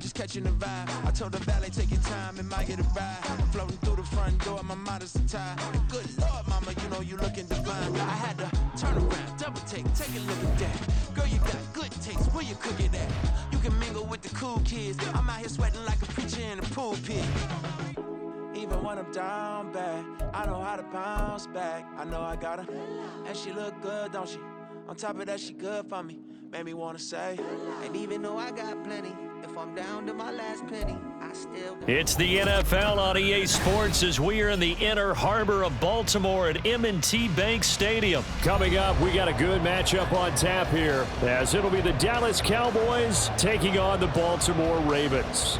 just catching the vibe. I told the valet, take your time, it might get a ride. Floating through the front door, my mind is tied. Good Lord, mama, you know you looking divine. I had to turn around, double take a look at that. Girl, you got good taste, where you cook it at? You can mingle with the cool kids. I'm out here sweating like a preacher in a pool pit. Even when I'm down bad, I know how to bounce back. I know I got her, and she look good, don't she? On top of that, she good for me. Made me wanna say, and even though I got plenty, if I'm down to my last penny, I still got... It's the NFL on EA Sports as we are in the inner harbor of Baltimore at M&T Bank Stadium. Coming up, we got a good matchup on tap here, as it'll be the Dallas Cowboys taking on the Baltimore Ravens.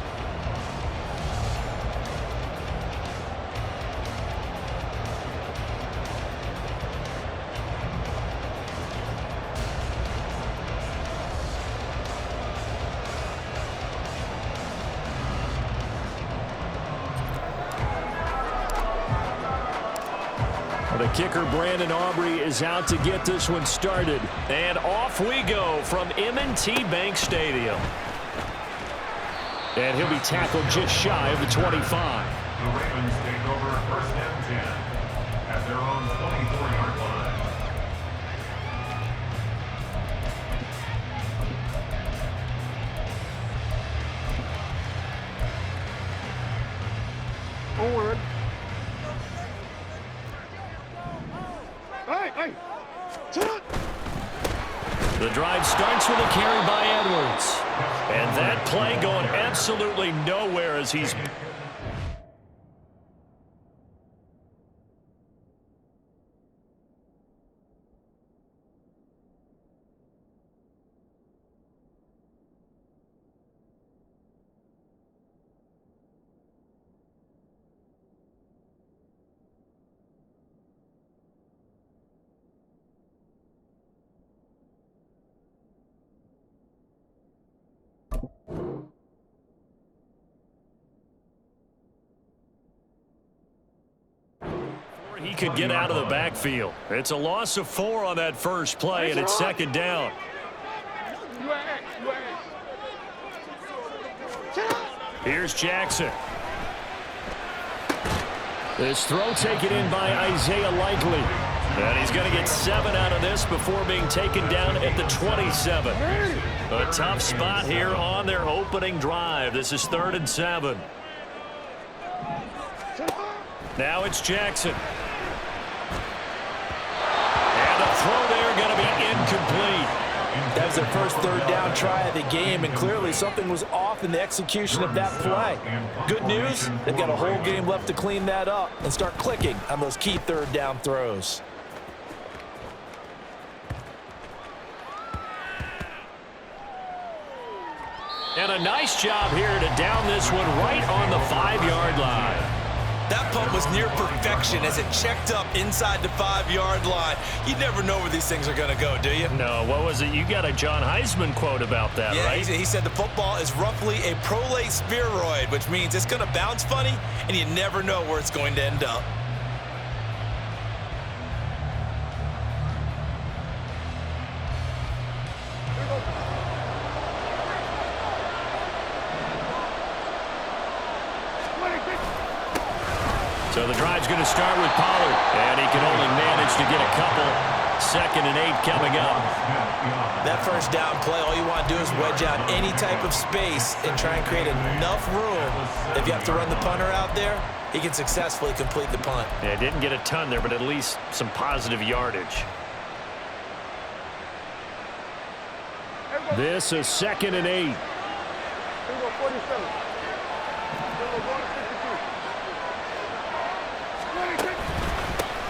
The kicker, Brandon Aubrey, is out to get this one started. And off we go from M&T Bank Stadium. And he'll be tackled just shy of the 25. The Ravens take over first and 10 at their own 24-yard line. Forward. The drive starts with a carry by Edwards. And that play going absolutely nowhere as he's... He could get out of the backfield. It's a loss of 4 on that first play, and it's second down. Here's Jackson. This throw taken in by Isaiah Likely. And he's going to get 7 out of this before being taken down at the 27. A tough spot here on their opening drive. This is 3rd and 7. Now it's Jackson. And a throw there going to be incomplete. That was their first 3rd down try of the game, and clearly something was off in the execution of that play. Good news, they've got a whole game left to clean that up and start clicking on those key 3rd down throws. And a nice job here to down this one right on the 5-yard line. That punt was near perfection as it checked up inside the 5-yard line. You never know where these things are going to go, do you? No, what was it? You got a John Heisman quote about that, yeah, right? He said the football is roughly a prolate spheroid, which means it's going to bounce funny, and you never know where it's going to end up. So the drive's going to start with Pollard, and he can only manage to get a couple. 2nd and 8 coming up. That first down play, all you want to do is wedge out any type of space and try and create enough room. If you have to run the punter out there, he can successfully complete the punt. Yeah, didn't get a ton there, but at least some positive yardage. This is 2nd and 8.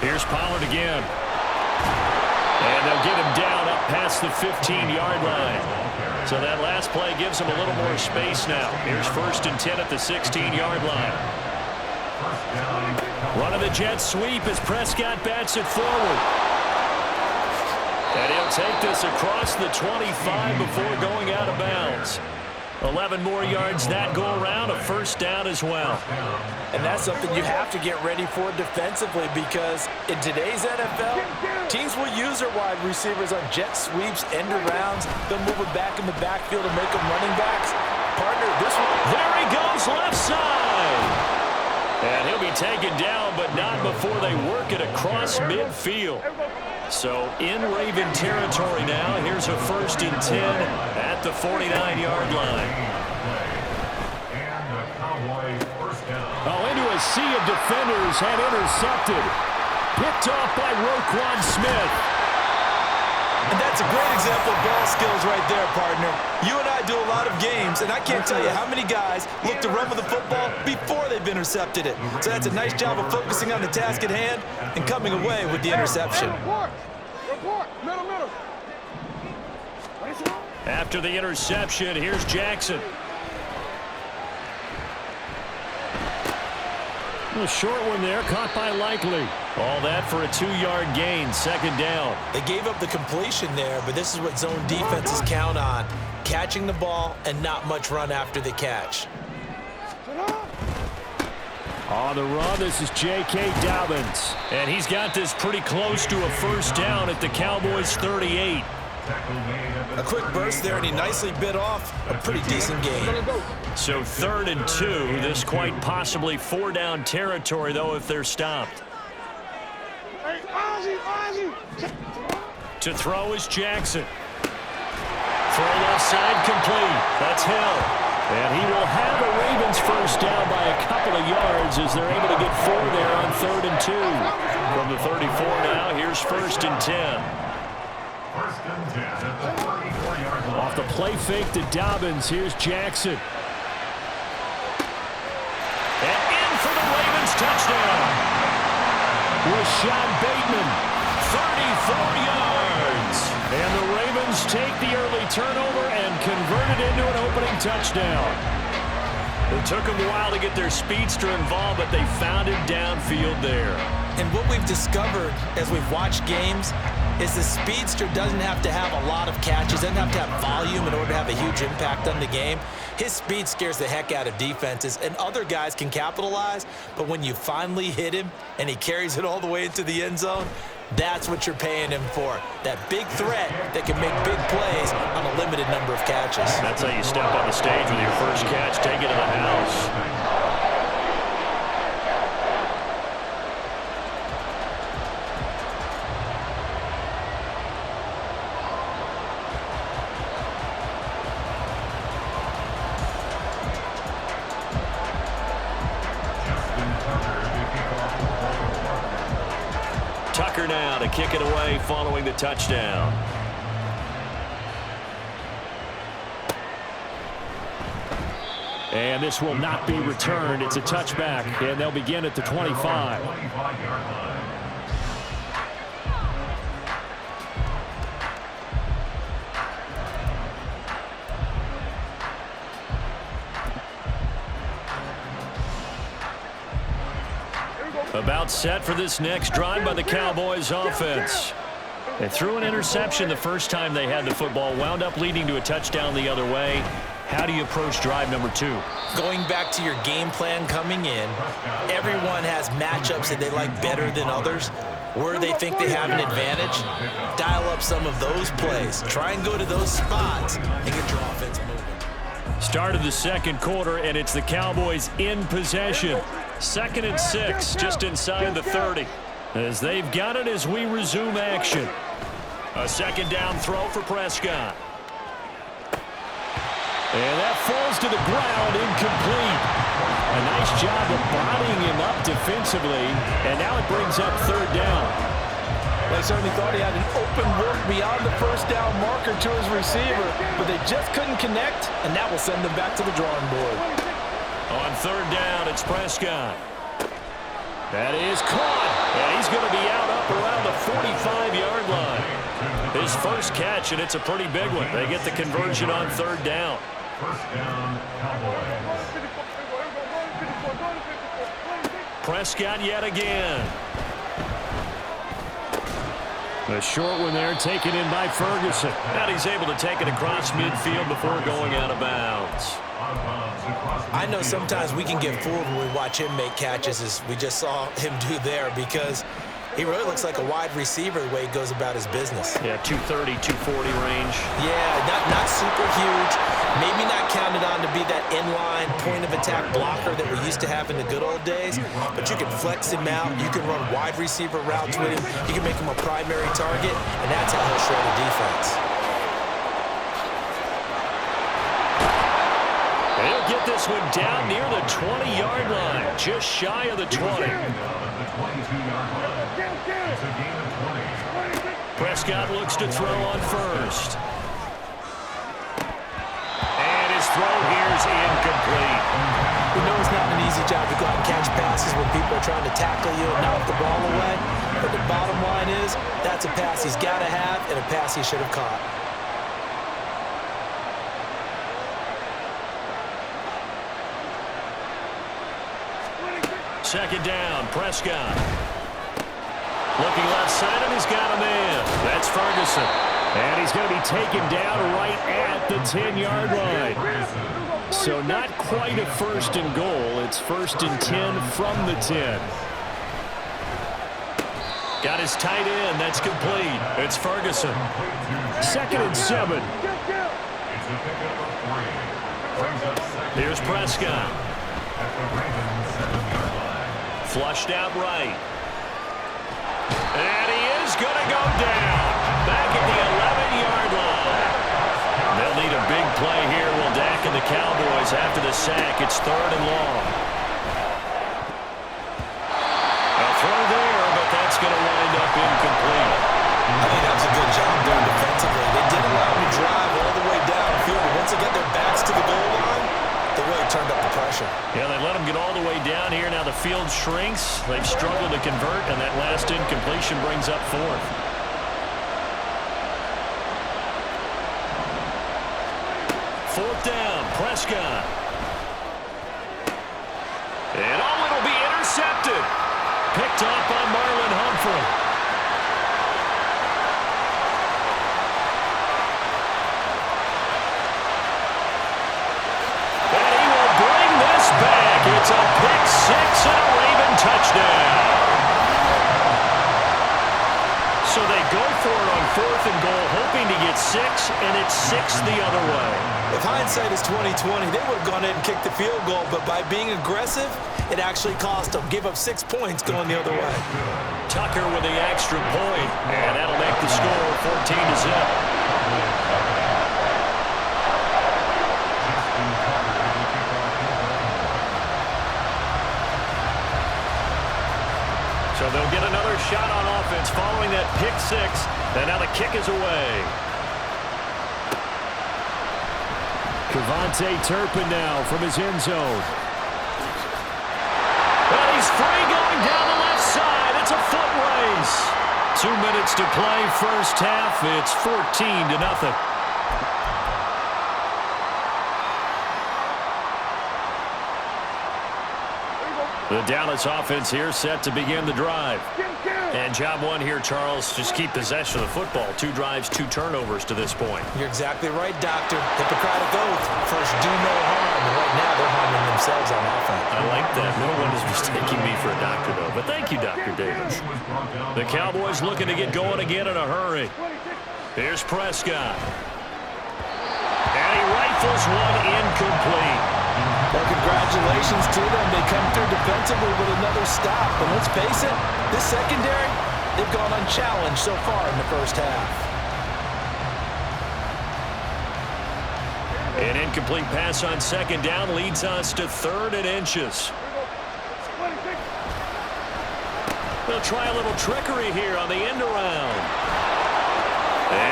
Here's Pollard again. And they'll get him down up past the 15-yard line. So that last play gives him a little more space now. Here's 1st and 10 at the 16-yard line. Running the jet sweep as Prescott bats it forward. And he'll take this across the 25 before going out of bounds. 11 more yards that go around, a 1st down as well. And that's something you have to get ready for defensively, because in today's NFL, teams will use their wide receivers on jet sweeps, end arounds. They'll move them back in the backfield and make them running backs. Partner, this one. There he goes, left side. And he'll be taken down, but not before they work it across midfield. So in Raven territory now. Here's a 1st and 10 at the 49-yard line. And the Cowboys first down. Oh, into a sea of defenders and intercepted. Picked off by Roquan Smith. And that's a great example of ball skills right there, partner. You and I do a lot of games, and I can't tell you how many guys look to run with the football before they've intercepted it. So that's a nice job of focusing on the task at hand and coming away with the interception. After the interception, here's Jackson. A short one there, caught by Likely. All that for a 2-yard gain, 2nd down. They gave up the completion there, but this is what zone defenses count on. Catching the ball and not much run after the catch. On the run, this is J.K. Dobbins. And he's got this pretty close to a 1st down at the Cowboys' 38. A quick burst there, and he nicely bit off a pretty decent gain. So 3rd and 2. This quite possibly 4-down territory, though, if they're stopped. To throw is Jackson. Throw left side complete. That's Hill. And he will have a Ravens 1st down by a couple of yards as they're able to get 4 there on 3rd and 2. From the 34 now, here's 1st and 10. First and 10 at the 34-yard line. Off the play fake to Dobbins, here's Jackson. And in for the Ravens touchdown. Rashad Bateman. 34 yards. And the Ravens take the early turnover and convert it into an opening touchdown. It took them a while to get their speedster involved, but they found him downfield there. And what we've discovered as we've watched games is the speedster doesn't have to have a lot of catches, doesn't have to have volume in order to have a huge impact on the game. His speed scares the heck out of defenses, and other guys can capitalize, but when you finally hit him and he carries it all the way into the end zone, that's what you're paying him for. That big threat that can make big plays on a limited number of catches. That's how you step on the stage with your first catch, take it to the house. Tucker now to kick it away following the touchdown. And this will not be returned. It's a touchback, and they'll begin at the 25. About set for this next drive by the Cowboys offense. They threw an interception the first time they had the football, wound up leading to a touchdown the other way. How do you approach drive number 2? Going back to your game plan coming in, everyone has matchups that they like better than others. Where they think they have an advantage, dial up some of those plays. Try and go to those spots and get your offense moving. Start of the 2nd quarter, and it's the Cowboys in possession. 2nd and 6, just inside the 30. As they've got it as we resume action. A 2nd down throw for Prescott. And that falls to the ground, incomplete. A nice job of bodying him up defensively, and now it brings up 3rd down. They certainly thought he had an open look beyond the 1st down marker to his receiver, but they just couldn't connect, and that will send them back to the drawing board. On 3rd down, it's Prescott. That is caught, and he's going to be out up around the 45-yard line. His first catch, and it's a pretty big one. They get the conversion on 3rd down. First down, Cowboys. Prescott yet again. A short one there, taken in by Ferguson. And he's able to take it across midfield before going out of bounds. I know sometimes we can get fooled when we watch him make catches, as we just saw him do there, because He really looks like a wide receiver the way he goes about his business. Yeah, 230, 240 range. Yeah, not super huge. Maybe not counted on to be that inline point-of-attack blocker that we used to have in the good old days, but you can flex him out. You can run wide receiver routes with him. You can make him a primary target, and that's how he'll shred a defense. He'll get this one down near the 20-yard line, just shy of the 20. Prescott looks to throw on first. And his throw here is incomplete. We know it's not an easy job to go out and catch passes when people are trying to tackle you and knock the ball away. But the bottom line is, that's a pass he's got to have and a pass he should have caught. Second down, Prescott. Looking left side, and he's got a man. That's Ferguson. And he's going to be taken down right at the 10-yard line. So not quite a first and goal. It's first and 10 from the 10. Got his tight end. That's complete. It's Ferguson. Second and 7. Here's Prescott. Flushed out right. And he is going to go down. Back at the 11-yard line. They'll need a big play here. Will Dak and the Cowboys after the sack. It's third and long. A throw there, but that's going to wind up incomplete. I think that was a good job done defensively. They did allow him to drive all the way downfield, but once they got their backs to the goal line, they really turned up the pressure. Yeah, they let him get all the way down here. Now the field shrinks. They've struggled to convert, and that last incompletion brings up fourth. Fourth down, Prescott. And it'll be intercepted. Picked off by Marlon Humphrey. And he will bring this back. It's a pick six and a Raven touchdown. So they go for it on fourth and goal, hoping to get 6, and it's 6 the other way. If hindsight is 20/20, they would have gone in and kicked the field goal, but by being aggressive, it actually cost them. Give up 6 points going the other way. Tucker with the extra point, and that'll make the score 14-0. So they'll get another shot on offense following that pick six, and now the kick is away. Kevontae Turpin now from his end zone. And he's free going down the left side. It's a foot race. 2 minutes to play first half. It's 14-0. The Dallas offense here set to begin the drive. And job one here, Charles, just keep possession of the football. 2 drives, 2 turnovers to this point. You're exactly right, Doctor. Hippocratic oath. First, do no harm. And right now, they're harming themselves on offense. I like that. No one is mistaking me for a doctor, though. But thank you, Dr. Davis. The Cowboys looking to get going again in a hurry. Here's Prescott. And he rifles one incomplete. Well, congratulations to them. They come through defensively with another stop. And let's face it, this secondary, they've gone unchallenged so far in the first half. An incomplete pass on second down leads us to 3rd and inches. They'll try a little trickery here on the end around.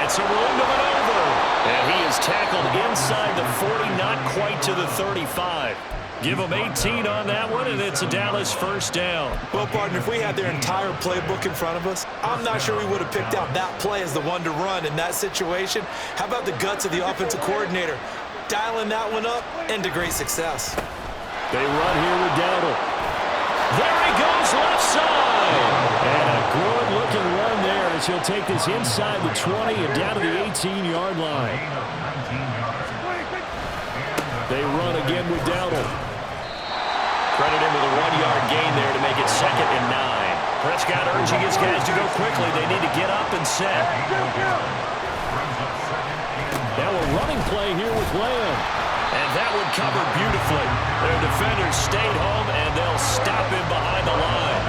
It's a room to maneuver. And he is tackled inside the 40, not quite to the 35. Give him 18 on that one, and it's a Dallas first down. Well, partner, if we had their entire playbook in front of us, I'm not sure we would have picked out that play as the one to run in that situation. How about the guts of the offensive coordinator? Dialing that one up into great success. They run here with Dowdle. There he goes, left side. And a good-looking run there as he'll take this inside the 20 and down to the 18-yard line. They run again with Dowdle. Credit him with a 1-yard gain there to make it 2nd and 9. Prescott urging his guys to go quickly. They need to get up and set. Now a running play here with Lamb. And that would cover beautifully. Their defenders stayed home, and they'll stop him behind the line.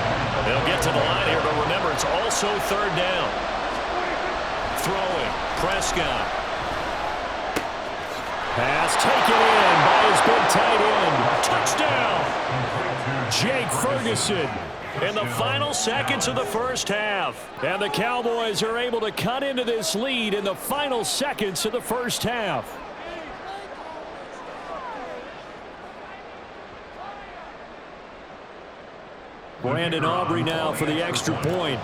They'll get to the line here, but remember, it's also third down. Throwing, Prescott. Pass taken in by his big tight end. Touchdown! Jake Ferguson. In the final seconds of the first half. And the Cowboys are able to cut into this lead in the final seconds of the first half. Brandon Aubrey now for the extra point.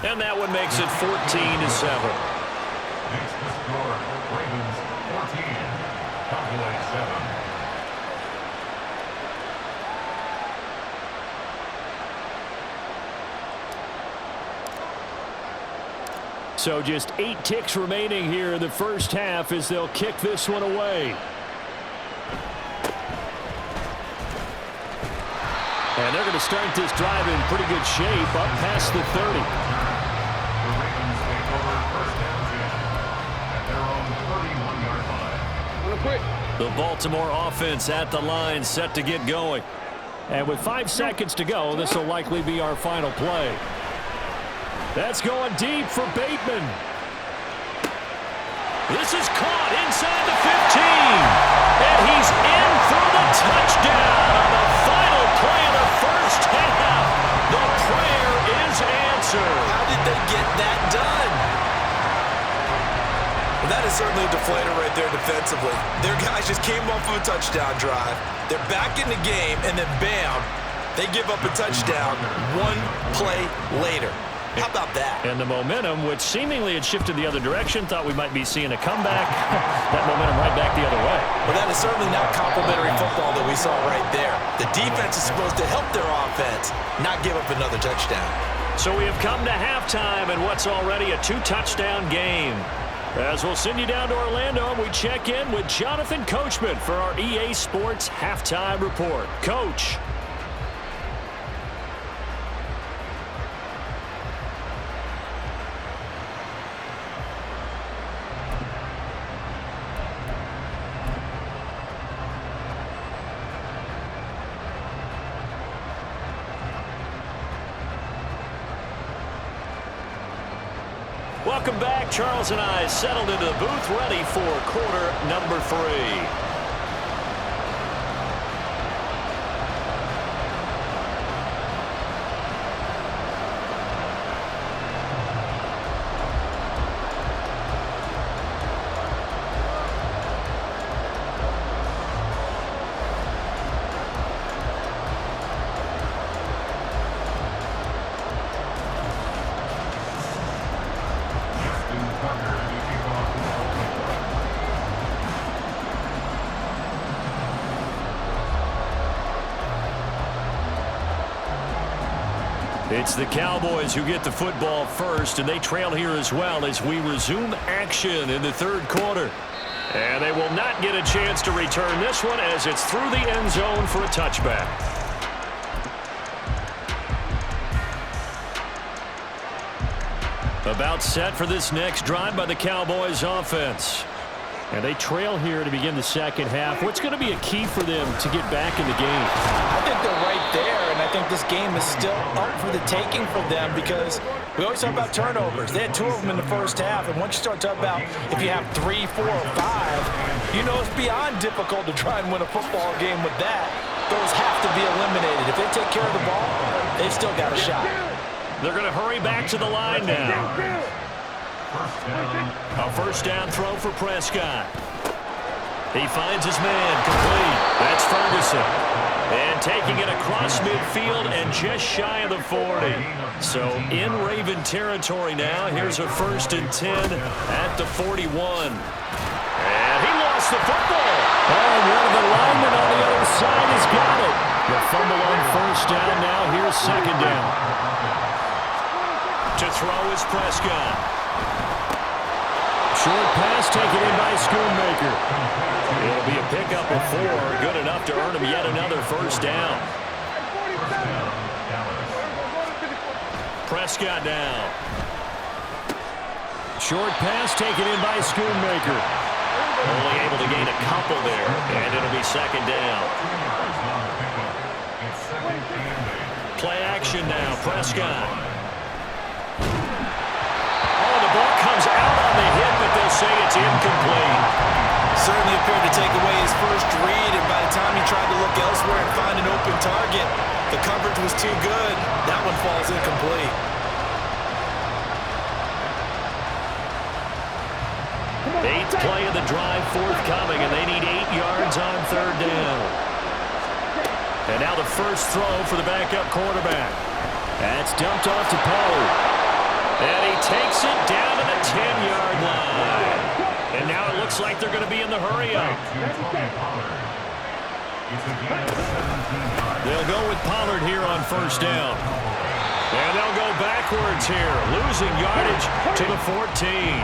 And that one makes it 14-7. Makes the score Ravens 14, Cowboys 7. So just 8 ticks remaining here in the first half as they'll kick this one away. And they're going to start this drive in pretty good shape up past the 30. The Ravens take over first down 10 at their own 31-yard line. The Baltimore offense at the line, set to get going. And with 5 seconds to go, this will likely be our final play. That's going deep for Bateman. This is caught inside the 15. And he's in for the touchdown on the final play of the first half. The prayer is answered. How did they get that done? Well, that is certainly a deflator right there defensively. Their guys just came off of a touchdown drive. They're back in the game, and then bam, they give up a touchdown 1 play later. How about that? And the momentum, which seemingly had shifted the other direction, thought we might be seeing a comeback. That momentum right back the other way. Well, that is certainly not complimentary football that we saw right there. The defense is supposed to help their offense, not give up another touchdown. So we have come to halftime in what's already a 2-touchdown game. As we'll send you down to Orlando, we check in with Jonathan Coachman for our EA Sports Halftime Report. Coach. Welcome back. Charles and I settled into the booth, ready for quarter number 3. It's the Cowboys who get the football first, and they trail here as well as we resume action in the third quarter. And they will not get a chance to return this one as it's through the end zone for a touchback. About set for this next drive by the Cowboys offense. And they trail here to begin the second half. What's going to be a key for them to get back in the game? I think they're right there, and I think this game is still up for the taking for them because we always talk about turnovers. They had 2 of them in the first half, and once you start talking about if you have 3, 4, or 5, you know it's beyond difficult to try and win a football game with that. Those have to be eliminated. If they take care of the ball, they've still got a shot. They're going to hurry back to the line now. A first down throw for Prescott. He finds his man complete. That's Ferguson. And taking it across midfield and just shy of the 40. So in Raven territory now. Here's a 1st and 10 at the 41. And he lost the football. Oh, one of the linemen on the other side has got it. The fumble on first down now. Here's second down. To throw is Prescott. Short pass taken in by Schoonmaker. It'll be a pickup of 4, good enough to earn him yet another first down. Prescott down. Short pass taken in by Schoonmaker. Only able to gain a couple there, and it'll be second down. Play action now, Prescott. Oh, the ball comes out on the hit, but they'll say it's incomplete. Certainly appeared to take away his first read, and by the time he tried to look elsewhere and find an open target, the coverage was too good. That one falls incomplete. Eighth play of the drive forthcoming, and they need 8 yards on third down. And now the first throw for the backup quarterback. That's dumped off to Pollard. And he takes it down to the 10-yard line. And now it looks like they're going to be in the hurry-up. They'll go with Pollard here on first down. And they'll go backwards here, losing yardage to the 14.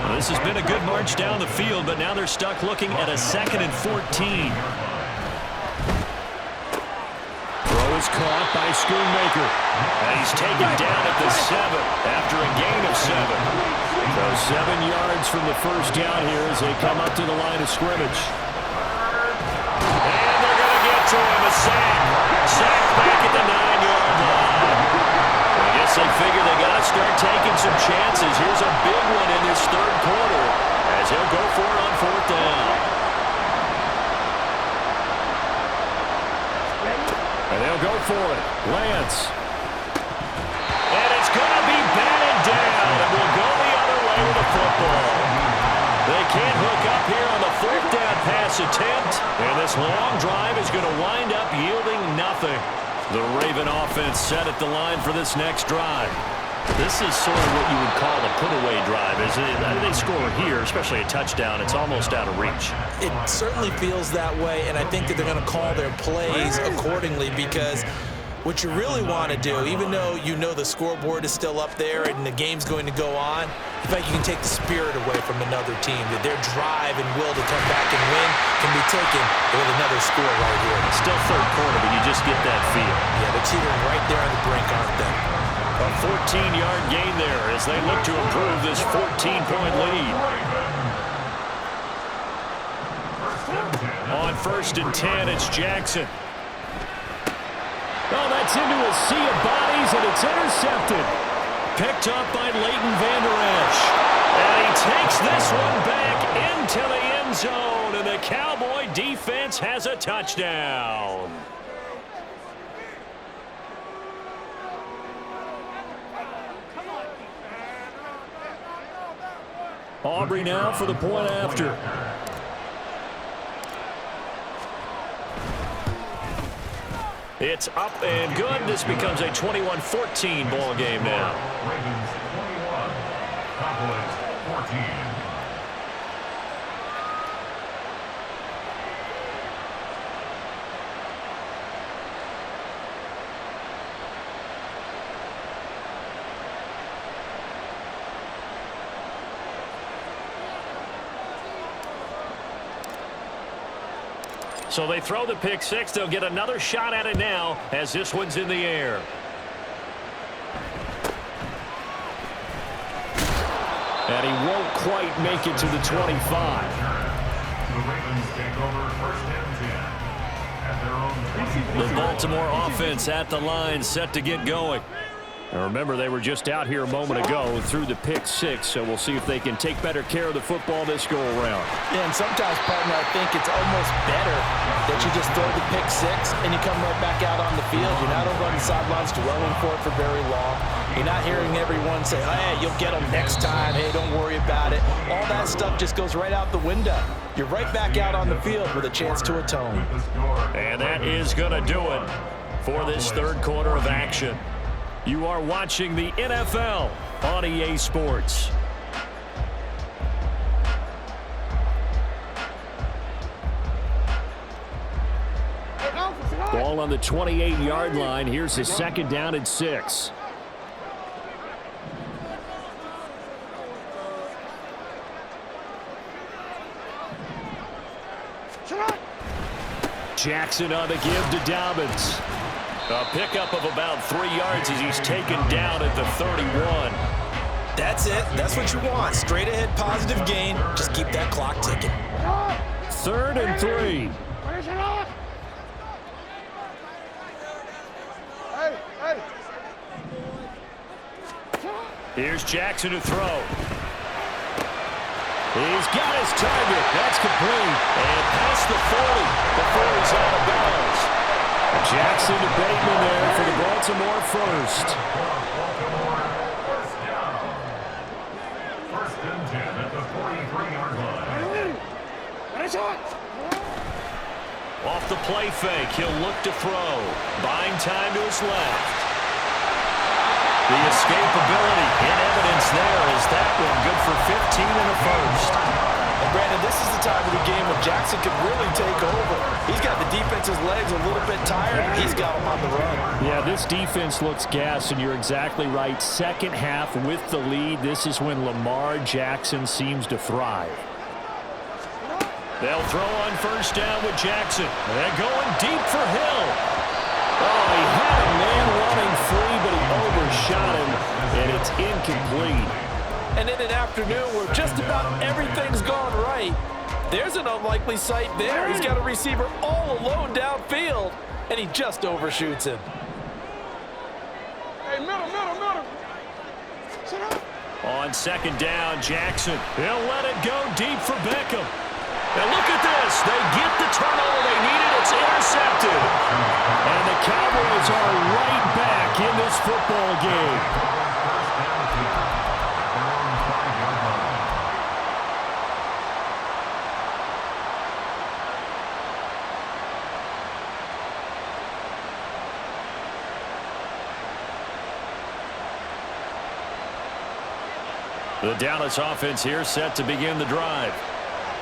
Well, this has been a good march down the field, but now they're stuck looking at a 2nd and 14. Throw is caught by Schoonmaker. And he's taken down at the 7 after a gain of 7. So 7 yards from the first down here as they come up to the line of scrimmage. And they're going to get to him, a sack. Sack back at the 9-yard line. I guess they figure they got to start taking some chances. Here's a big one in this third quarter as he'll go for it on fourth down. And they'll go for it. Lance. And it's going to be batted down. And we'll go the other way with the football. They can't hook up here on the fourth down pass attempt. And this long drive is going to wind up yielding nothing. The Raven offense set at the line for this next drive. This is sort of what you would call the put-away drive, isn't it? They score here, especially a touchdown. It's almost out of reach. It certainly feels that way, and I think that they're going to call their plays accordingly because what you really want to do, even though you know the scoreboard is still up there and the game's going to go on, I think you can take the spirit away from another team, that their drive and will to come back and win can be taken with another score right here. It's still third quarter, but you just get that feel. Yeah, they're teetering right there on the brink, aren't they? A 14-yard gain there as they look to improve this 14-point lead. On 1st and 10, it's Jackson. Oh, that's into a sea of bodies, and it's intercepted. Picked up by Leighton Vander Esch. And he takes this one back into the end zone, and the Cowboy defense has a touchdown. Aubrey now for the point after. It's up and good. This becomes a 21-14 ball game now. Ravens 21, Cowboys 14. So they throw the pick six. They'll get another shot at it now as this one's in the air. And he won't quite make it to the 25. The Ravens take over 1st and 10 at their own 20. The Baltimore offense at the line, set to get going. And remember, they were just out here a moment ago through the pick six, so we'll see if they can take better care of the football this go-around. Yeah, and sometimes, partner, I think it's almost better that you just throw the pick six and you come right back out on the field. You're not over on the sidelines dwelling for it for very long. You're not hearing everyone say, hey, you'll get them next time. Hey, don't worry about it. All that stuff just goes right out the window. You're right back out on the field with a chance to atone. And that is going to do it for this third quarter of action. You are watching the NFL on EA Sports. Ball on the 28-yard line. Here's the 2nd down and 6. From 1st Jackson on the give to Dobbins. A pickup of about 3 yards as he's taken down at the 31. That's it. That's what you want. Straight ahead positive gain. Just keep that clock ticking. 3rd and 3. Here's Jackson to throw. He's got his target. That's complete. And past the 40 before he's out of bounds. Jackson to Bateman there for the Baltimore first. First and 10 at the 43-yard line. Off the play fake, he'll look to throw. Buying time to his left. The escapability in evidence there is that one good for 15 in the first. And Brandon, this is the time of the game when Jackson can really take over. He's got the defense's legs a little bit tired, and he's got them on the run. Yeah, this defense looks gassed, and you're exactly right. Second half with the lead, this is when Lamar Jackson seems to thrive. They'll throw on first down with Jackson. They're going deep for Hill. Oh, he had a man running free, but he overshot him, and it's incomplete. And in an afternoon where just about everything's gone right, there's an unlikely sight there. He's got a receiver all alone downfield, and he just overshoots him. Hey, middle. Sit up. On second down, Jackson. He'll let it go deep for Beckham. And look at this. They get the turnover they needed. It's intercepted. And the Cowboys are right back in this football game. The Dallas offense here set to begin the drive.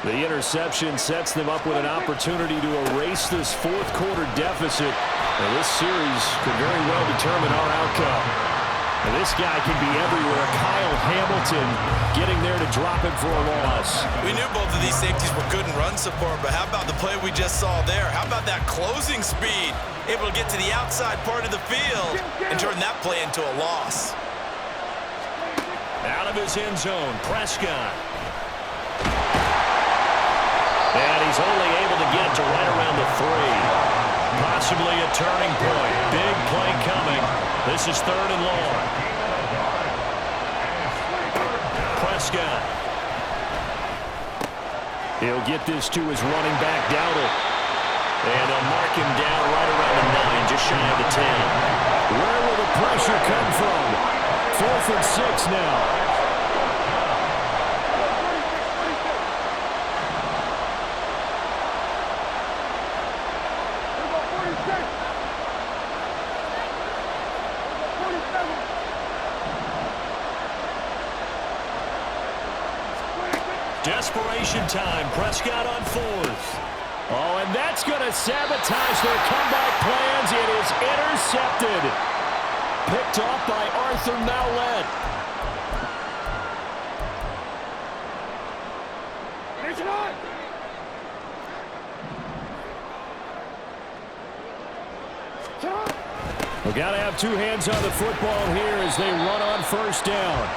The interception sets them up with an opportunity to erase this fourth quarter deficit. And this series could very well determine our outcome. And this guy can be everywhere. Kyle Hamilton getting there to drop it for a loss. We knew both of these safeties were good in run support, but how about the play we just saw there? How about that closing speed? Able to get to the outside part of the field and turn that play into a loss. Out of his end zone, Prescott. And he's only able to get to right around the 3. Possibly a turning point. Big play coming. This is 3rd and long. Prescott. He'll get this to his running back, Dowdle. And they'll mark him down right around the 9, just shy of the 10. Where will the pressure come from? 4th and 6 now. Desperation time. Prescott on 4th. Oh, and that's going to sabotage their comeback plans. It is intercepted. Picked off by Arthur Mallett. We've got to have two hands on the football here as they run on first down.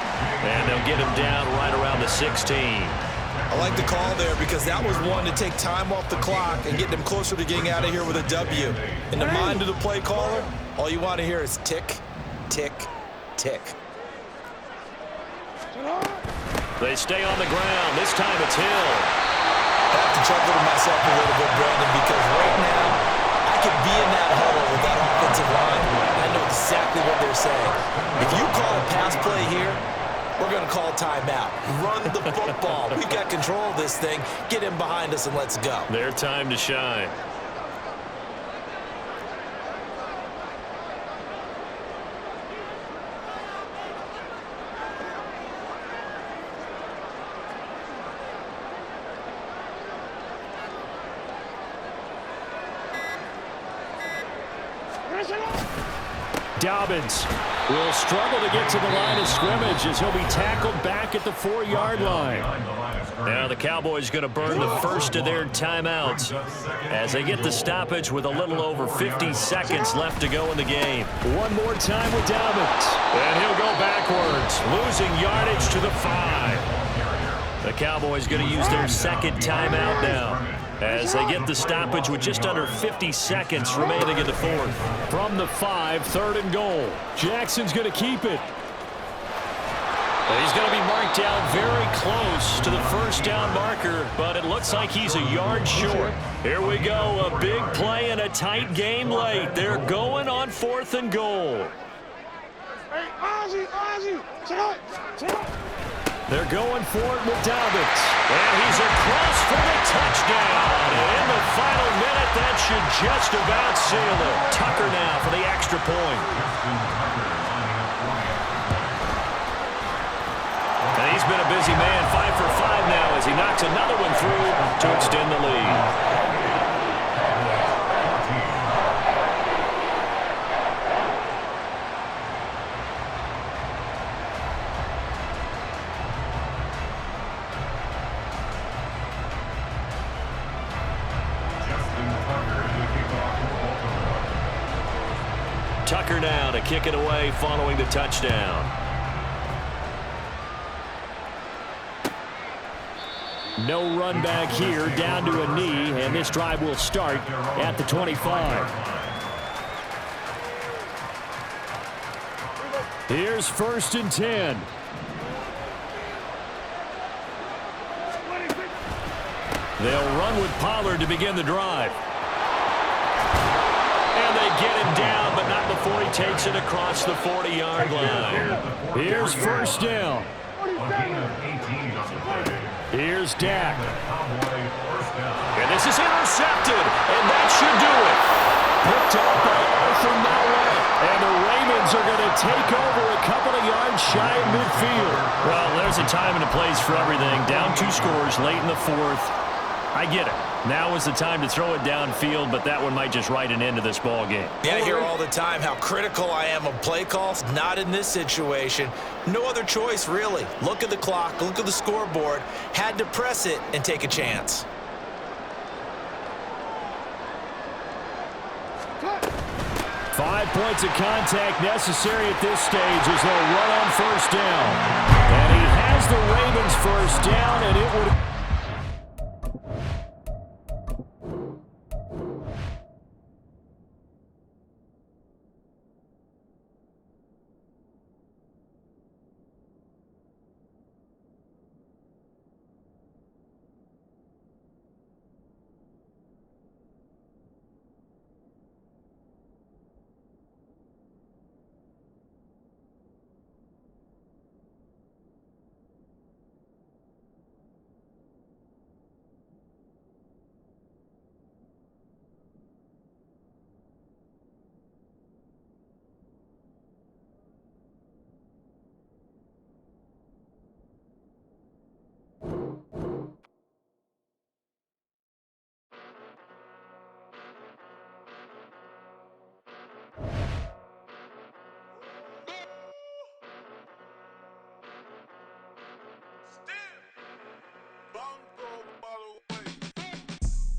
And they'll get him down right around the 16. I like the call there because that was one to take time off the clock and get them closer to getting out of here with a W. In the mind of the play caller, all you want to hear is tick, tick, tick. They stay on the ground. This time it's Hill. I have to chuckle to myself a little bit, Brandon, because right now I could be in that huddle with that offensive line. I know exactly what they're saying. If you call a pass play here, we're going to call timeout. Run the football. We've got control of this thing. Get him behind us and let's go. Their time to shine. Dobbins will struggle to get to the line of scrimmage as he'll be tackled back at the 4-yard line. Now the Cowboys going to burn the first of their timeouts as they get the stoppage with a little over 50 seconds left to go in the game. One more time with Dobbins. And he'll go backwards, losing yardage to the 5. The Cowboys going to use their second timeout now as they get the stoppage with just under 50 seconds remaining in the 4th. From the 5, 3rd and goal. Jackson's going to keep it. He's going to be marked down very close to the first down marker, but it looks like he's a yard short. Here we go, a big play and a tight game late. They're going on 4th and goal. Hey, Ozzie, check out. They're going for it with Dobbins. And he's across for the touchdown. And in the final minute, that should just about seal it. Tucker now for the extra point. And he's been a busy man, 5 for 5 now as he knocks another one through to extend the lead. Tucker now to kick it away following the touchdown. No run back here, down to a knee, and this drive will start at the 25. Here's 1st and 10. They'll run with Pollard to begin the drive. And they get him down, but not before he takes it across the 40-yard line. Here's 1st down. Here's Dak. And this is intercepted, and that should do it. Picked up by Arthur Nowell. And the Ravens are going to take over a couple of yards shy of midfield. Well, there's a time and a place for everything. Down 2 scores late in the 4th. I get it. Now is the time to throw it downfield, but that one might just write an end to this ball game. Yeah, I hear all the time how critical I am of play calls. Not in this situation. No other choice, really. Look at the clock, look at the scoreboard. Had to press it and take a chance. Five points of contact necessary at this stage as they'll run on 1st down. And he has the Ravens 1st down, and it would...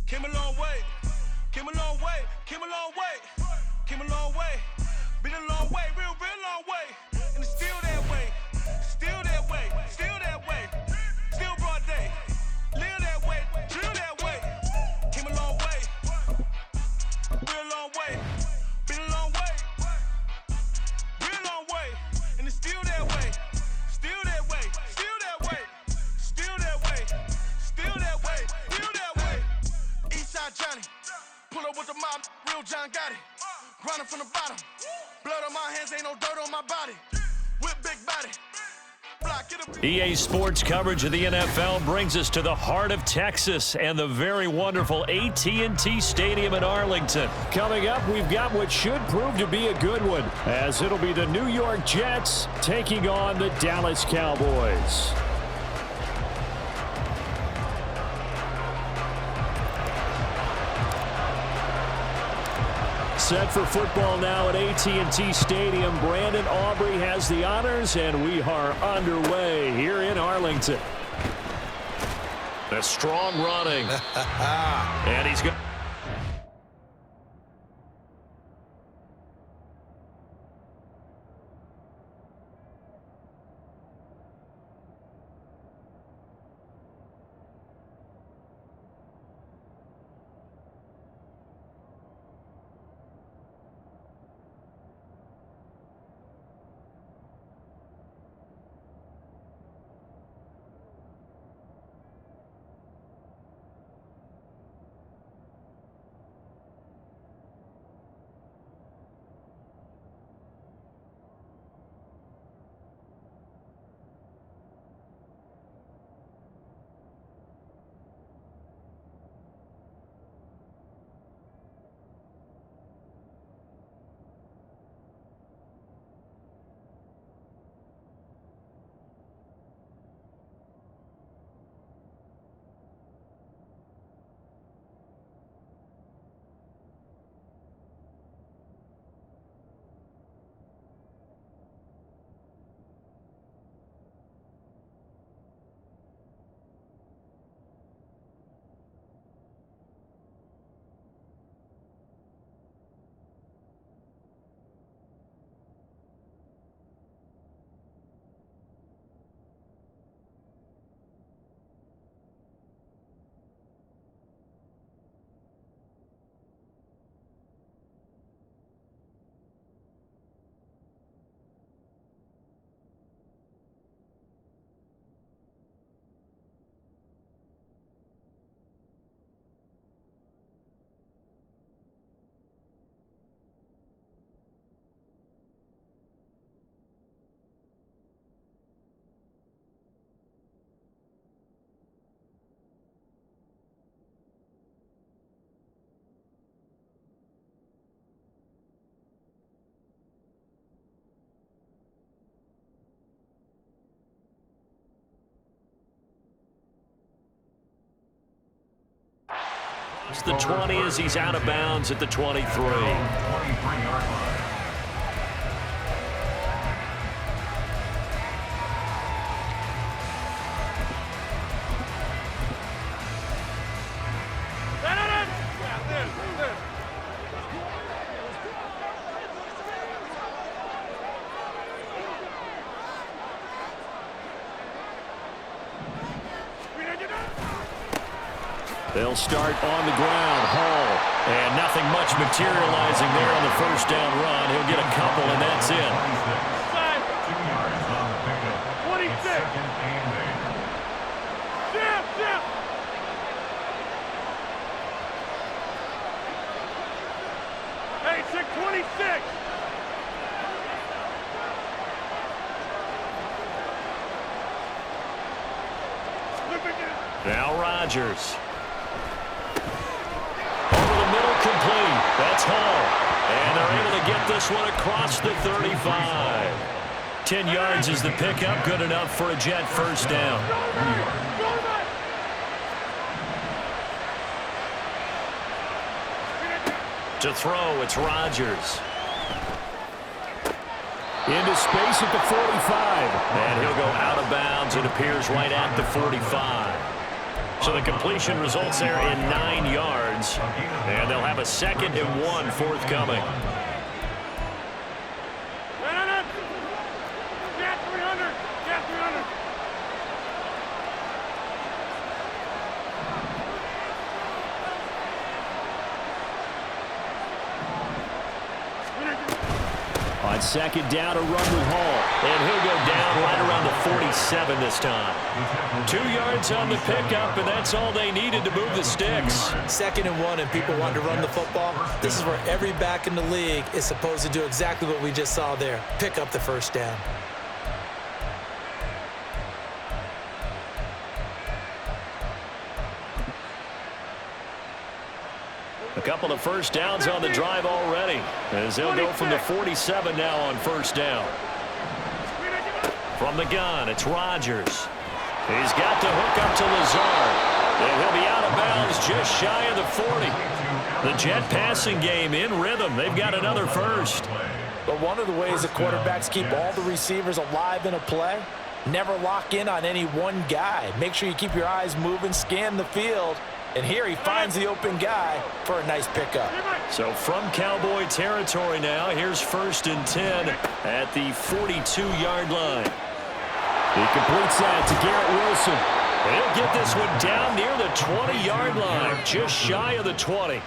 Came a long way, came a long way, came a long way, came a long way, been a long way, real long way, and it's still that way, still that way, still that way, still broad day, live that way, drill that way, came a long way, real long way, been a long way, real long way, and it's still that way, still that way, still that way, still that way, still that way, still that way. Eastside Johnny, pull up with the mob, real John got it. Grinding from the bottom, blood on my hands, ain't no dirt on my body. Whip big body. EA Sports coverage of the NFL brings us to the heart of Texas and the very wonderful AT&T Stadium in Arlington. Coming up, we've got what should prove to be a good one, as it'll be the New York Jets taking on the Dallas Cowboys. set for football now at AT&T Stadium. Brandon Aubrey has the honors, and we are underway here in Arlington. A strong running. And he's got... It's the 20 as he's out of bounds at the 23. 23-yard line. They'll start on the ground. Hall. And nothing much materializing there on the first down run. He'll get a couple, and that's it. 2 yards on the pickup. 26. Second and 8. Jim, Jim. Hey, 626. Now Rodgers. Over the middle, complete. That's Hall. And they're able to get this one across the 35. 10 yards is the pickup. Good enough for a Jet first down. To throw, it's Rodgers. Into space at the 45. And he'll go out of bounds. It appears right at the 45. So the completion results there in 9 yards. And they'll have a 2nd and 1 forthcoming. Cat 300. Cat 300. On 2nd down, a run with Hall. And he'll go down right around the 47 this time. 2 yards on the pickup, and that's all they needed to move the sticks. 2nd and 1, and people want to run the football. This is where every back in the league is supposed to do exactly what we just saw there. Pick up the first down. A couple of first downs on the drive already, as they'll go from the 47 now on first down. From the gun, it's Rodgers. He's got to hook up to Lazard. And he'll be out of bounds just shy of the 40. The Jet passing game in rhythm. They've got another first. But one of the ways the quarterbacks keep all the receivers alive in a play, never lock in on any one guy. Make sure you keep your eyes moving, scan the field. And here he finds the open guy for a nice pickup. So from Cowboy territory now, here's 1st and 10 at the 42-yard line. He completes that to Garrett Wilson. He'll get this one down near the 20-yard line, just shy of the 20.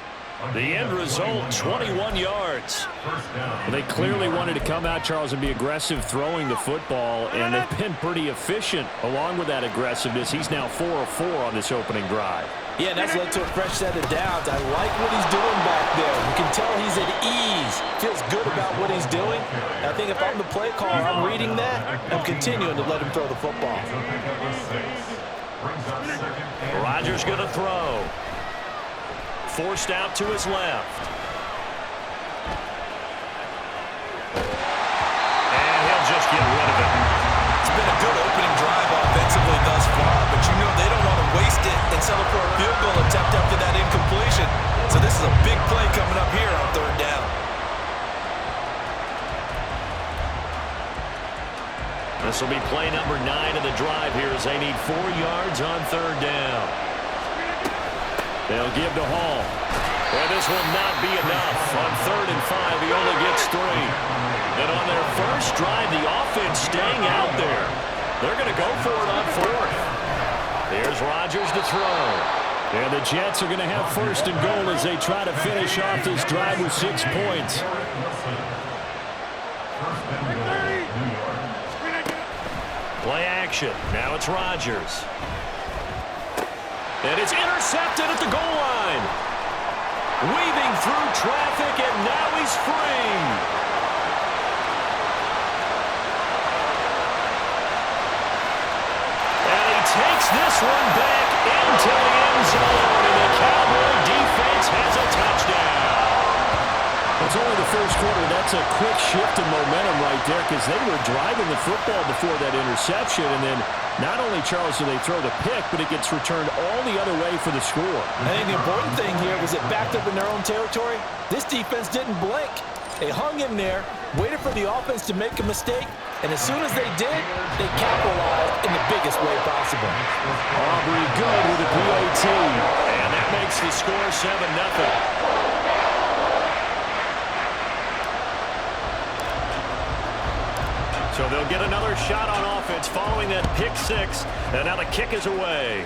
The end result, 21 yards. Well, they clearly wanted to come out, Charles, and be aggressive throwing the football, and they've been pretty efficient along with that aggressiveness. He's now 4 of 4 on this opening drive. Yeah, and that's led to a fresh set of downs. I like what he's doing back there. You can tell he's at ease. Feels good about what he's doing. I think if I'm the play caller, I'm reading that. I'm continuing to let him throw the football. Rodgers going to throw. Forced out to his left. And he'll just get rid of it. It's been a good opening drive offensively thus far, but you know they don't want to waste it and settle for a field goal attempt after that incompletion. So this is a big play coming up here on 3rd down. This will be play number 9 of the drive here as they need 4 yards on 3rd down. They'll give to Hall. And this will not be enough. On 3rd and 5, he only gets 3. And on their first drive, the offense staying out there. They're going to go for it on 4th. Here's Rodgers to throw. And the Jets are going to have 1st and goal as they try to finish off this drive with 6 points. Play action. Now it's Rodgers. And it's intercepted at the goal line. Weaving through traffic, and now he's free. And he takes this one back into the end zone, and the Cowboy defense has a touchdown. It's only the first quarter. That's a quick shift in momentum right there because they were driving the football before that interception. And then not only, Charles, do they throw the pick, but it gets returned all the other way for the score. I think the important thing here was it backed up in their own territory. This defense didn't blink. They hung in there, waited for the offense to make a mistake, and as soon as they did, they capitalized in the biggest way possible. Aubrey good with a PAT. And that makes the score 7-0. So they'll get another shot on offense following that pick 6. And now the kick is away.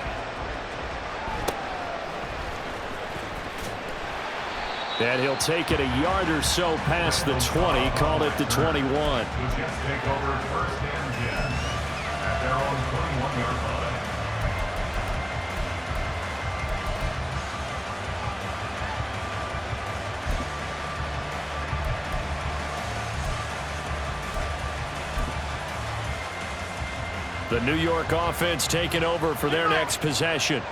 And he'll take it a yard or so past the 20. Called it the 21. The Jets take over 1st and 10 at their own 21-yard line. The New York offense taking over for their next possession.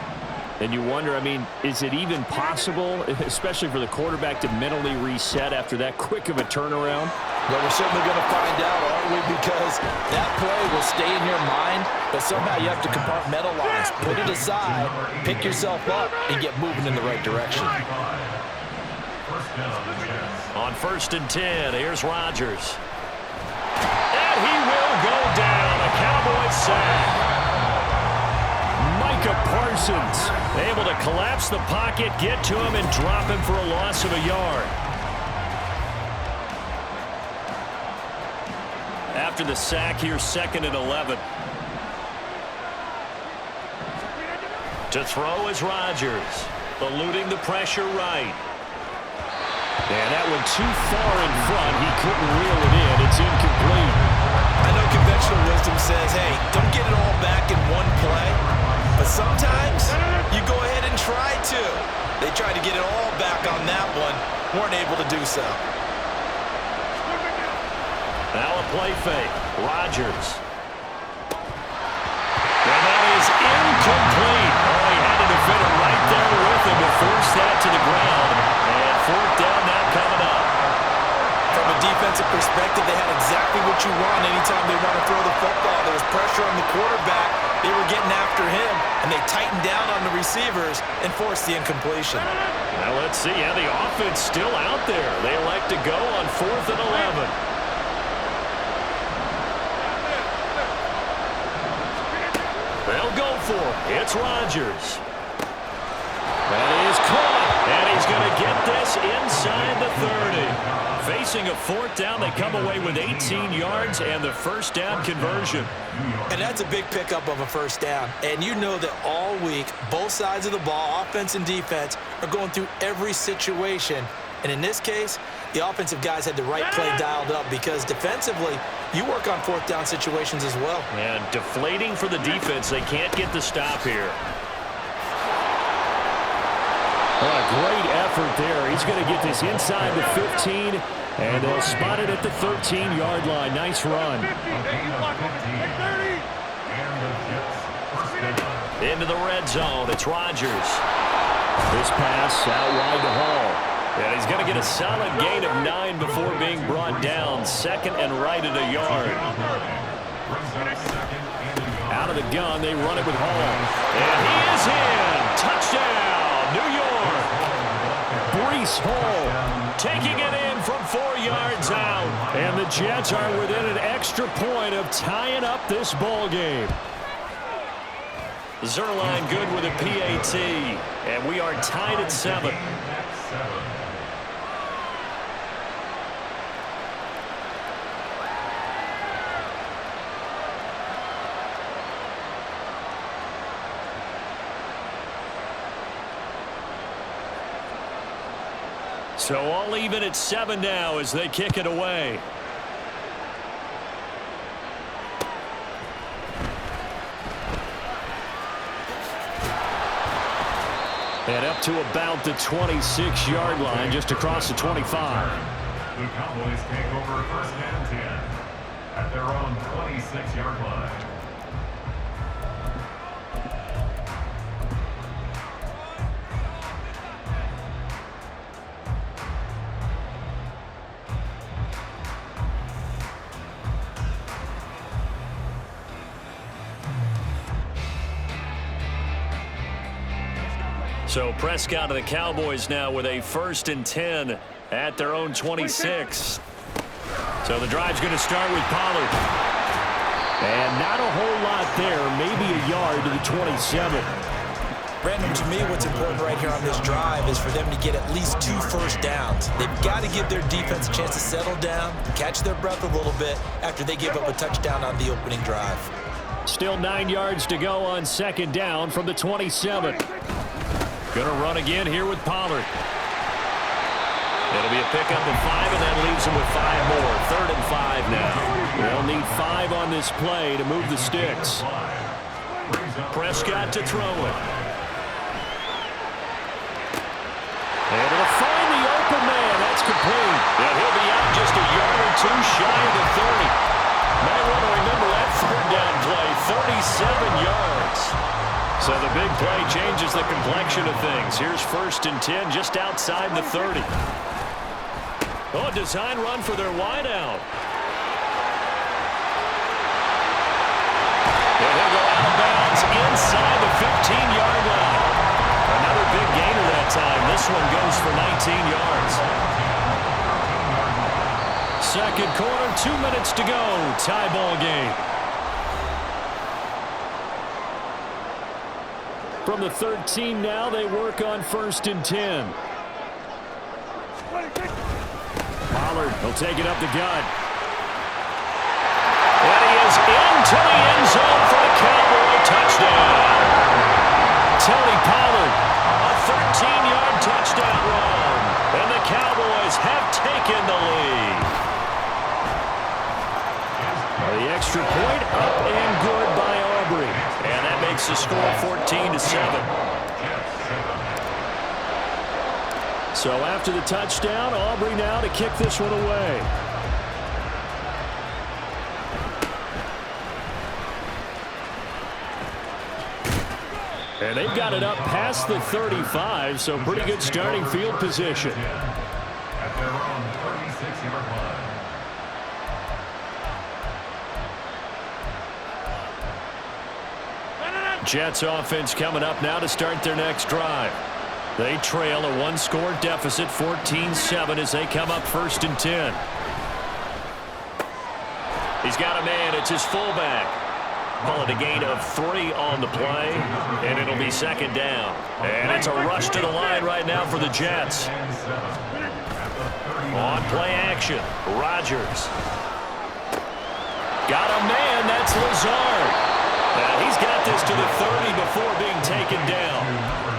And you wonder, I mean, is it even possible, especially for the quarterback, to mentally reset after that quick of a turnaround? Well, we're certainly going to find out, aren't we? Because that play will stay in your mind, but somehow you have to compartmentalize. Put it aside, pick yourself up, and get moving in the right direction. On 1st and 10, here's Rodgers. And he will go down. A Cowboy sack. Micah Parsons Able to collapse the pocket, get to him, and drop him for a loss of a yard. After the sack, here's 2nd and 11. To throw is Rodgers, eluding the pressure right. And that one too far in front. He couldn't reel it in. It's incomplete. I know conventional wisdom says, hey, don't get it all back in one play. But sometimes you go ahead and try to. They tried to get it all back on that one. Weren't able to do so. Now a play fake. Rodgers. And that is incomplete. Oh, he had a defender right there with him to force that to the ground. And 4th down now coming up. From a defensive perspective, they had exactly what you want anytime they want to throw the football. There was pressure on the quarterback. They were getting after him, and they tightened down on the receivers and forced the incompletion. Now let's see. Yeah, the offense still out there. They elect to go on 4th and 11. They'll go for it. It's Rodgers. That is caught, and he's going to get this inside the 30. Facing a 4th down, they come away with 18 yards and the first down conversion. And that's a big pickup of a first down. And you know that all week, both sides of the ball, offense and defense, are going through every situation. And in this case, the offensive guys had the right play dialed up because defensively, you work on 4th down situations as well. And deflating for the defense. They can't get the stop here. What a great effort there. He's going to get this inside the 15, and they'll spot it at the 13-yard line. Nice run. Into the red zone. It's Rodgers. This pass out wide to Hall. And he's going to get a solid gain of 9 before being brought down. 2nd and right at a yard. Out of the gun, they run it with Hall. And he is in. Touchdown, New York. Breece Hall taking it in from 4 yards out. And the Jets are within an extra point of tying up this ball game. Zerline good with a PAT. And we are tied at 7. So all even at 7 now as they kick it away. And up to about the 26-yard line, just across the 25. The Cowboys take over 1st and 10 at their own 26-yard line. So Prescott of the Cowboys now with a 1st and 10 at their own 26. So the drive's going to start with Pollard. And not a whole lot there, maybe a yard to the 27. Brandon, to me, what's important right here on this drive is for them to get at least 2 first downs. They've got to give their defense a chance to settle down, catch their breath a little bit after they give up a touchdown on the opening drive. Still 9 yards to go on 2nd down from the 27. Going to run again here with Pollard. It'll be a pickup of 5, and that leaves them with 5 more. 3rd and 5 now. They'll need 5 on this play to move the sticks. Prescott to throw it. And it'll find the open man. That's complete. And he'll be out just a yard or 2 shy of the 30. Might want to remember that 3rd down play. 37 yards. So the big play changes the complexion of things. Here's 1st and 10 just outside the 30. Oh, a design run for their wideout. And he'll go out of bounds inside the 15-yard line. Another big gainer that time. This one goes for 19 yards. 2nd quarter, 2 minutes to go. Tie ball game. From the 13 now, they work on 1st and 10. Pollard will take it up the gut. And he is into the end zone for a Cowboy touchdown. Tony Pollard, a 13-yard touchdown run. And the Cowboys have taken the lead. The extra point up and good by Aubrey. And that makes the score 14-7. So after the touchdown, Aubrey now to kick this one away. And they've got it up past the 35, so pretty good starting field position. At their own 36-yard line. Jets offense coming up now to start their next drive. They trail a one-score deficit, 14-7, as they come up 1st and 10. He's got a man. It's his fullback. Call it a gain of 3 on the play, and it'll be 2nd down. And it's a rush to the line right now for the Jets. On play action, Rodgers. Got a man. That's Lazard. Now he's got this to the 30 before being taken down.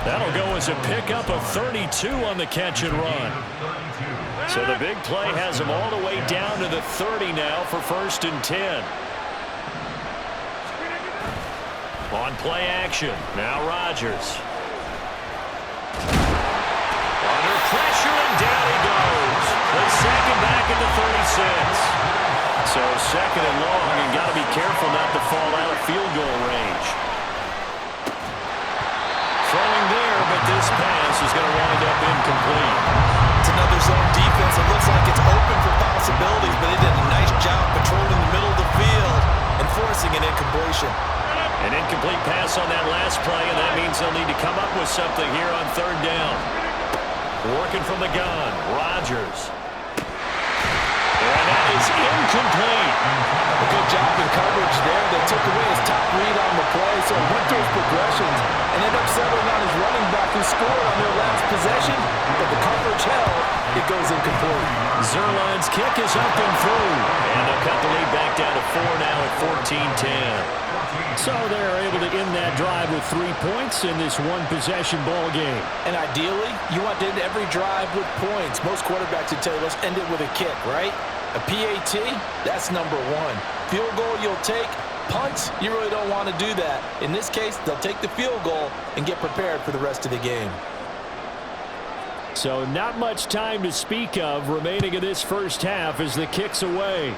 That'll go as a pickup of 32 on the catch and run. So the big play has him all the way down to the 30 now for 1st and 10. On play action, now Rodgers. Under pressure, and down he goes. They sack him back at the 36. So 2nd and long, and got to be careful not to fall out of field goal range. Throwing there, but this pass is going to wind up incomplete. It's another zone defense. It looks like it's open for possibilities, but they did a nice job patrolling the middle of the field and forcing an incompletion. An incomplete pass on that last play, and that means they'll need to come up with something here on 3rd down. Working from the gun, Rodgers. And that is incomplete. A good job in coverage there. They took away his top read on the play, so he went through his progressions and ended up settling on his running back who scored on their last possession, but the coverage held. It goes incomplete. Zerline's kick is up and through, and they'll cut the lead back down to 4 now at 14-10. So they're able to end that drive with 3 points in this one-possession ball game. And ideally, you want to end every drive with points. Most quarterbacks would tell you, let's end it with a kick, right? A PAT, that's number 1. Field goal you'll take. Punts, you really don't want to do that. In this case, they'll take the field goal and get prepared for the rest of the game. So not much time to speak of remaining in this first half as the kick's away.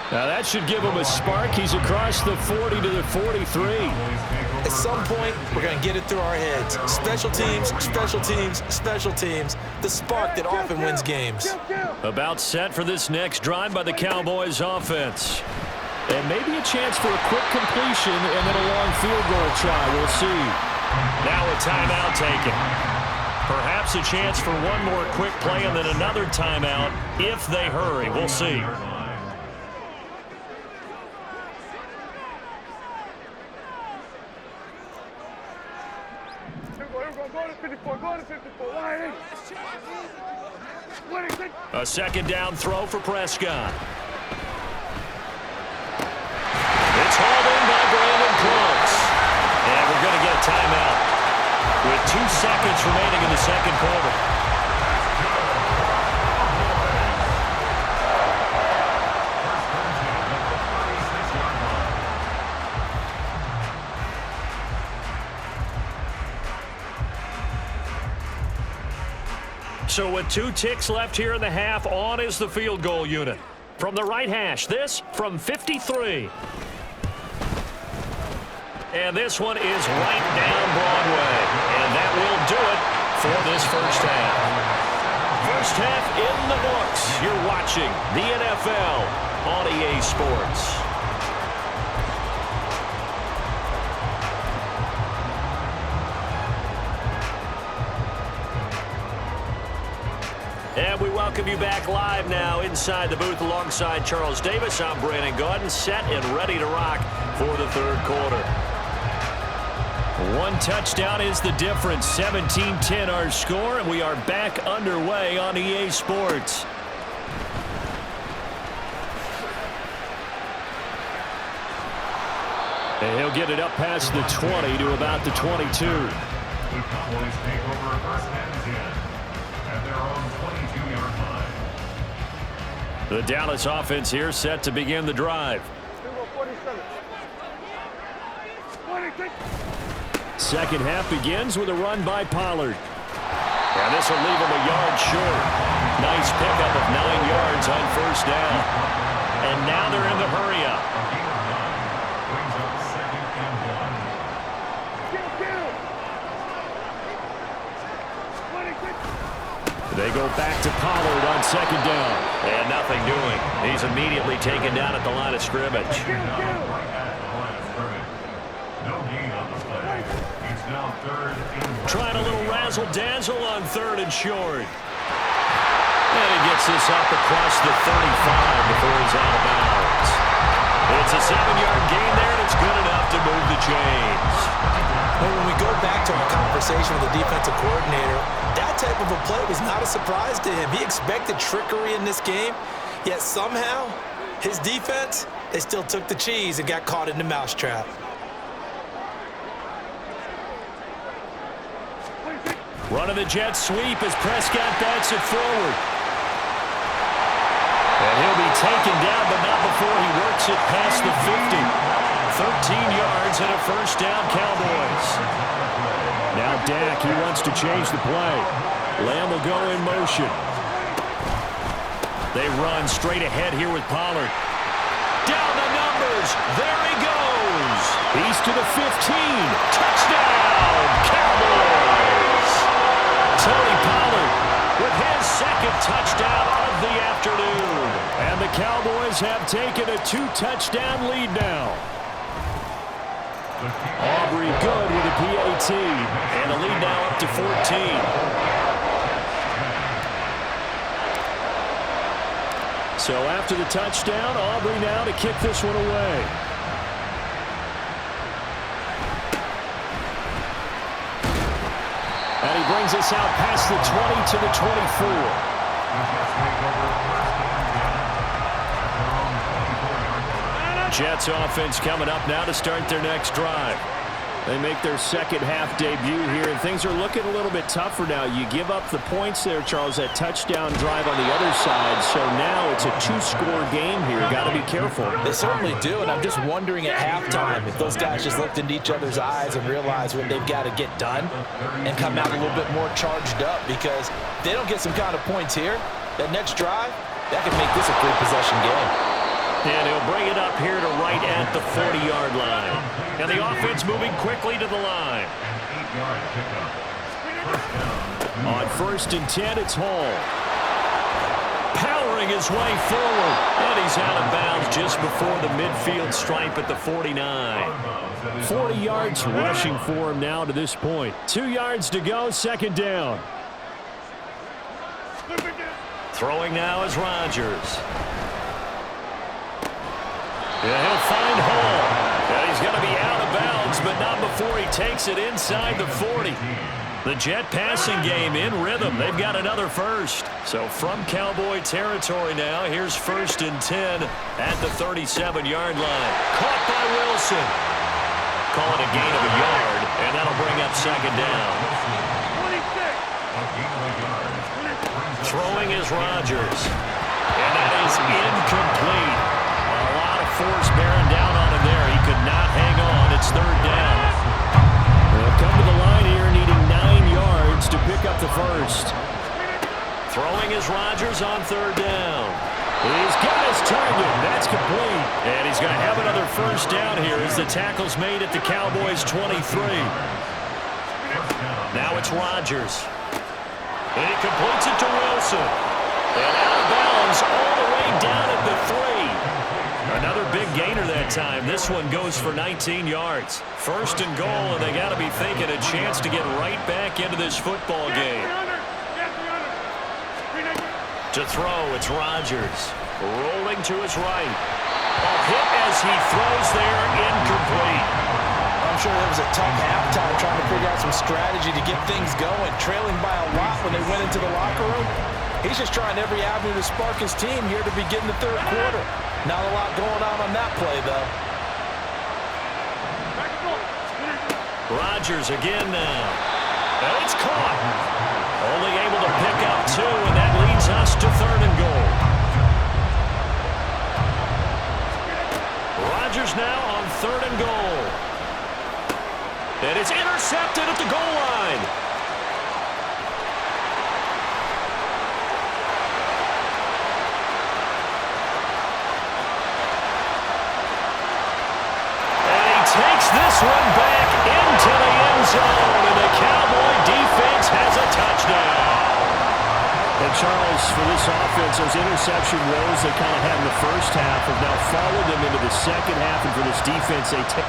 Now that should give him a spark. He's across the 40 to the 43. At some point, we're going to get it through our heads. Special teams, special teams, special teams. The spark that often wins games. About set for this next drive by the Cowboys offense. And maybe a chance for a quick completion and then a long field goal try. We'll see. Now a timeout taken. Perhaps a chance for one more quick play and then another timeout if they hurry. We'll see. A 2nd down throw for Prescott. It's hauled in by Brandon Cooks. And we're going to get a timeout with 2 seconds remaining in the 2nd quarter. So with 2 ticks left here in the half, on is the field goal unit. From the right hash, this from 53. And this one is right down Broadway. And that will do it for this first half. First half in the books. You're watching the NFL on EA Sports. And we welcome you back live now inside the booth alongside Charles Davis. I'm Brandon Gaudin, set and ready to rock for the 3rd quarter. 1 touchdown is the difference. 17-10 our score, and we are back underway on EA Sports. And he'll get it up past the 20 to about the 22. The Cowboys take over 1st and 10 at their own 22-yard line. The Dallas offense here set to begin the drive. 2nd half begins with a run by Pollard. And this will leave him a yard short. Nice pickup of 9 yards on 1st down. And now they're in the hurry up. Brings up 2nd and 1. They go back to Pollard on second down. And nothing doing. He's immediately taken down at the line of scrimmage. Trying a little razzle-dazzle on 3rd and short. And he gets this up across the 35 before he's out of bounds. It's a 7-yard gain there, and it's good enough to move the chains. Well, when we go back to our conversation with the defensive coordinator, that type of a play was not a surprise to him. He expected trickery in this game, yet somehow his defense, they still took the cheese and got caught in the mousetrap. Running the jet sweep as Prescott backs it forward. And he'll be taken down, but not before he works it past the 50. 13 yards and a first down, Cowboys. Now Dak, he wants to change the play. Lamb will go in motion. They run straight ahead here with Pollard. Down the numbers. There he goes. He's to the 15. Touchdown, Cowboys. Tony Pollard with his second touchdown of the afternoon. And the Cowboys have taken a 2-touchdown lead now. Aubrey good with a PAT. And the lead now up to 14. So after the touchdown, Aubrey now to kick this one away. And he brings us out past the 20 to the 24. Jets offense coming up now to start their next drive. They make their second half debut here, and things are looking a little bit tougher now. You give up the points there, Charles, that touchdown drive on the other side, so now it's a 2-score game here. Got to be careful. They certainly do, and I'm just wondering at halftime if those guys just looked into each other's eyes and realized what they've got to get done and come out a little bit more charged up, because if they don't get some kind of points here, that next drive, that could make this a 3-possession game. And he'll bring it up here to right at the 40-yard line. And the offense moving quickly to the line. On 1st and 10, it's Hall. Powering his way forward. And he's out of bounds just before the midfield stripe at the 49. 40 yards rushing for him now to this point. 2 yards to go, second down. Throwing now is Rodgers. Yeah, he'll find Hall. And he's going to be out of bounds, but not before he takes it inside the 40. The Jet passing game in rhythm. They've got another first. So from Cowboy territory now, here's 1st and 10 at the 37-yard line. Caught by Wilson. Call it a gain of a yard, and that'll bring up second down. 26. Throwing is Rodgers. And that is incomplete. Force bearing down on him there. He could not hang on. It's 3rd down. They'll come to the line here needing 9 yards to pick up the first. Throwing is Rodgers on 3rd down. He's got his target. That's complete. And he's going to have another first down here as the tackle's made at the Cowboys' 23. Now it's Rodgers. And he completes it to Wilson. And out of bounds all the way down at the 3. Another big gainer that time. This one goes for 19 yards. 1st and goal, and they got to be thinking a chance to get right back into this football game. To throw, it's Rodgers. Rolling to his right. A hit as he throws there, incomplete. I'm sure that was a tough halftime trying to figure out some strategy to get things going. Trailing by a lot when they went into the locker room. He's just trying every avenue to spark his team here to begin the 3rd quarter. Not a lot going on that play, though. Rodgers again now. And it's caught. Only able to pick up 2, and that leads us to 3rd and goal. Rodgers now on 3rd and goal. And it's intercepted at the goal line. Takes this one back into the end zone, and the Cowboy defense has a touchdown. this for this offense. Those interception woes they kind of had in the first half have now followed them into the second half, and for this defense, they take